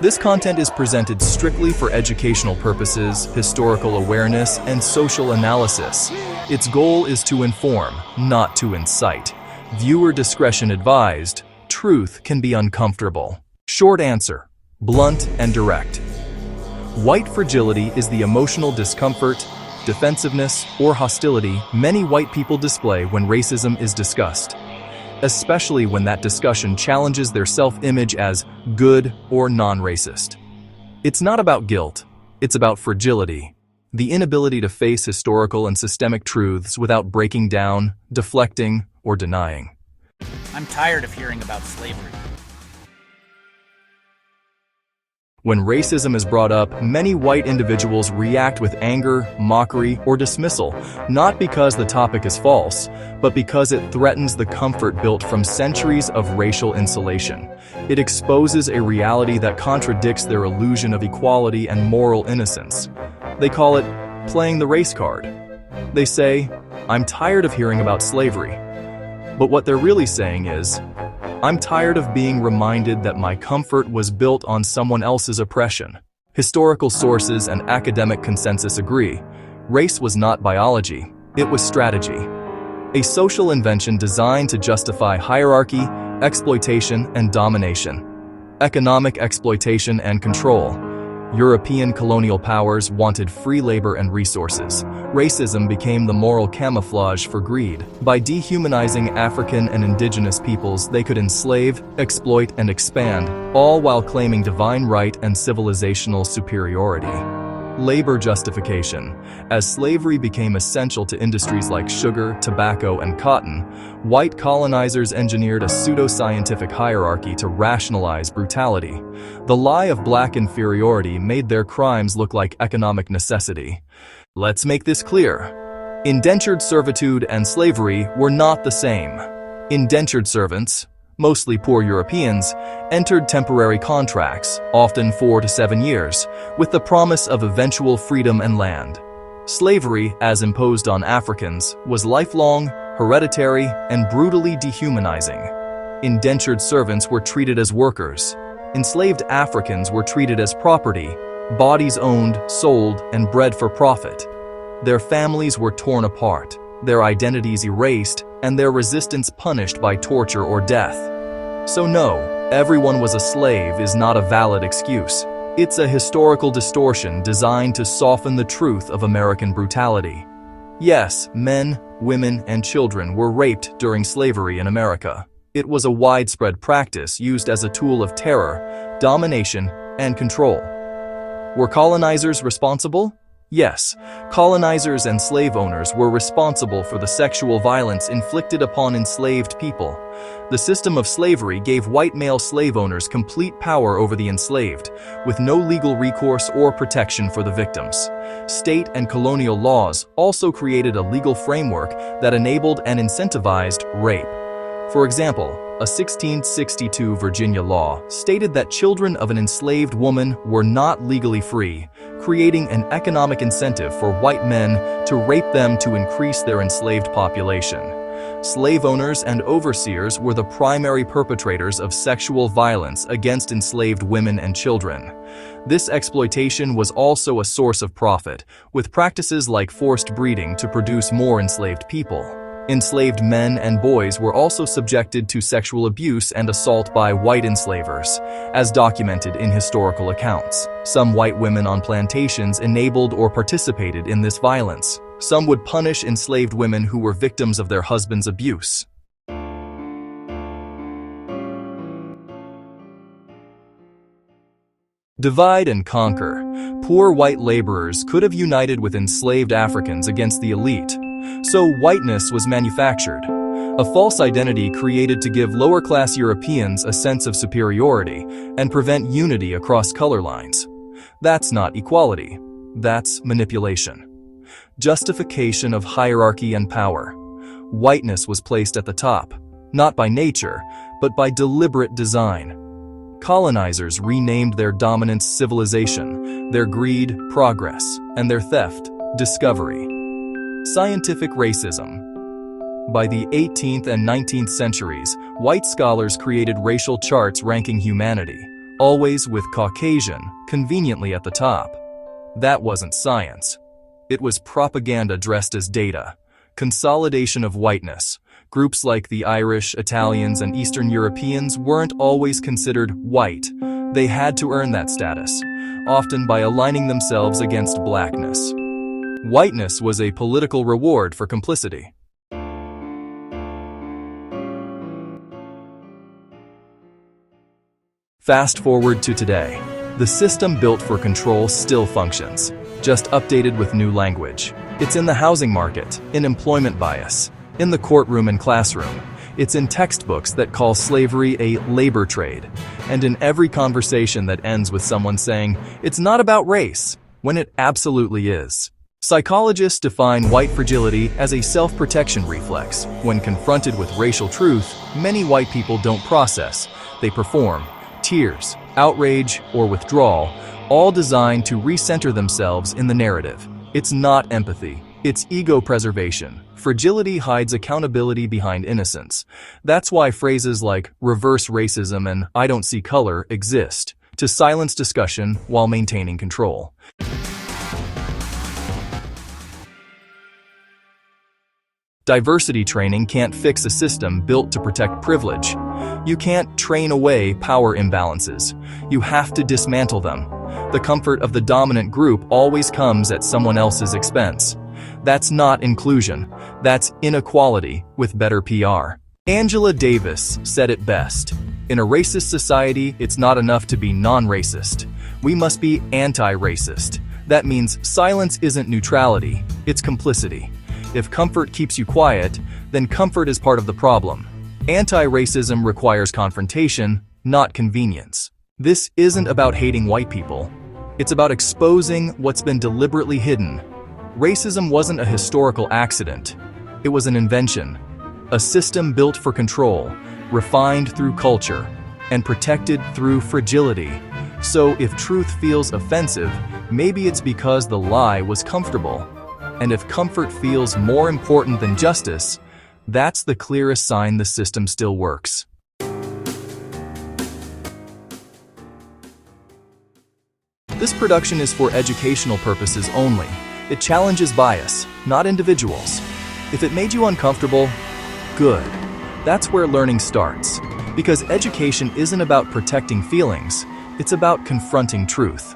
This content is presented strictly for educational purposes, historical awareness, and social analysis. Its goal is to inform, not to incite. Viewer discretion advised. Truth can be uncomfortable. Short answer: blunt and direct. White fragility is the emotional discomfort, defensiveness, or hostility many white people display when racism is discussed, especially when that discussion challenges their self-image as good or non-racist. It's not about guilt, it's about fragility, the inability to face historical and systemic truths without breaking down, deflecting, or denying. I'm tired of hearing about slavery. When racism is brought up, many white individuals react with anger, mockery, or dismissal, not because the topic is false, but because it threatens the comfort built from centuries of racial insulation. It exposes a reality that contradicts their illusion of equality and moral innocence. They call it playing the race card. They say, "I'm tired of hearing about slavery." But what they're really saying is, "I'm tired of being reminded that my comfort was built on someone else's oppression." Historical sources and academic consensus agree. Race was not biology, it was strategy. A social invention designed to justify hierarchy, exploitation, and domination. Economic exploitation and control. European colonial powers wanted free labor and resources. Racism became the moral camouflage for greed. By dehumanizing African and indigenous peoples, they could enslave, exploit, and expand, all while claiming divine right and civilizational superiority. Labor justification. As slavery became essential to industries like sugar, tobacco, and cotton, white colonizers engineered a pseudo-scientific hierarchy to rationalize brutality. The lie of black inferiority made their crimes look like economic necessity. Let's make this clear. Indentured servitude and slavery were not the same. Indentured servants, mostly poor Europeans, entered temporary contracts, often 4 to 7 years, with the promise of eventual freedom and land. Slavery, as imposed on Africans, was lifelong, hereditary, and brutally dehumanizing. Indentured servants were treated as workers. Enslaved Africans were treated as property, bodies owned, sold, and bred for profit. Their families were torn apart, their identities erased, and their resistance punished by torture or death. So no, everyone was a slave is not a valid excuse. It's a historical distortion designed to soften the truth of American brutality. Yes, men, women, and children were raped during slavery in America. It was a widespread practice used as a tool of terror, domination, and control. Were colonizers responsible? Yes, colonizers and slave owners were responsible for the sexual violence inflicted upon enslaved people. The system of slavery gave white male slave owners complete power over the enslaved, with no legal recourse or protection for the victims. State and colonial laws also created a legal framework that enabled and incentivized rape. For example, a 1662 Virginia law stated that children of an enslaved woman were not legally free, creating an economic incentive for white men to rape them to increase their enslaved population. Slave owners and overseers were the primary perpetrators of sexual violence against enslaved women and children. This exploitation was also a source of profit, with practices like forced breeding to produce more enslaved people. Enslaved men and boys were also subjected to sexual abuse and assault by white enslavers, as documented in historical accounts. Some white women on plantations enabled or participated in this violence. Some would punish enslaved women who were victims of their husband's abuse. Divide and conquer. Poor white laborers could have united with enslaved Africans against the elite. So whiteness was manufactured, a false identity created to give lower-class Europeans a sense of superiority and prevent unity across color lines. That's not equality, that's manipulation. Justification of hierarchy and power. Whiteness was placed at the top, not by nature, but by deliberate design. Colonizers renamed their dominance civilization, their greed progress, and their theft discovery. Scientific racism. By the 18th and 19th centuries, white scholars created racial charts ranking humanity. always with Caucasian conveniently at the top. That wasn't science. It was propaganda dressed as data. Consolidation of whiteness. Groups like the Irish, Italians, and Eastern Europeans weren't always considered white. They had to earn that status, often by aligning themselves against blackness. Whiteness was a political reward for complicity. Fast forward to today. The system built for control still functions, just updated with new language. It's in the housing market, in employment bias, in the courtroom and classroom. It's in textbooks that call slavery a labor trade, and in every conversation that ends with someone saying, "It's not about race," when it absolutely is. Psychologists define white fragility as a self-protection reflex. When confronted with racial truth, many white people don't process, they perform. Tears, outrage, or withdrawal, all designed to recenter themselves in the narrative. It's not empathy, it's ego preservation. Fragility hides accountability behind innocence. That's why phrases like reverse racism and I don't see color exist, to silence discussion while maintaining control. Diversity training can't fix a system built to protect privilege. You can't train away power imbalances. You have to dismantle them. The comfort of the dominant group always comes at someone else's expense. That's not inclusion. That's inequality with better PR. Angela Davis said it best. In a racist society, it's not enough to be non-racist. We must be anti-racist. That means silence isn't neutrality, it's complicity. If comfort keeps you quiet, then comfort is part of the problem. Anti-racism requires confrontation, not convenience. This isn't about hating white people. It's about exposing what's been deliberately hidden. Racism wasn't a historical accident. It was an invention. A system built for control, refined through culture, and protected through fragility. So if truth feels offensive, maybe it's because the lie was comfortable. And if comfort feels more important than justice, that's the clearest sign the system still works. This production is for educational purposes only. It challenges bias, not individuals. If it made you uncomfortable, good. That's where learning starts. Because education isn't about protecting feelings, it's about confronting truth.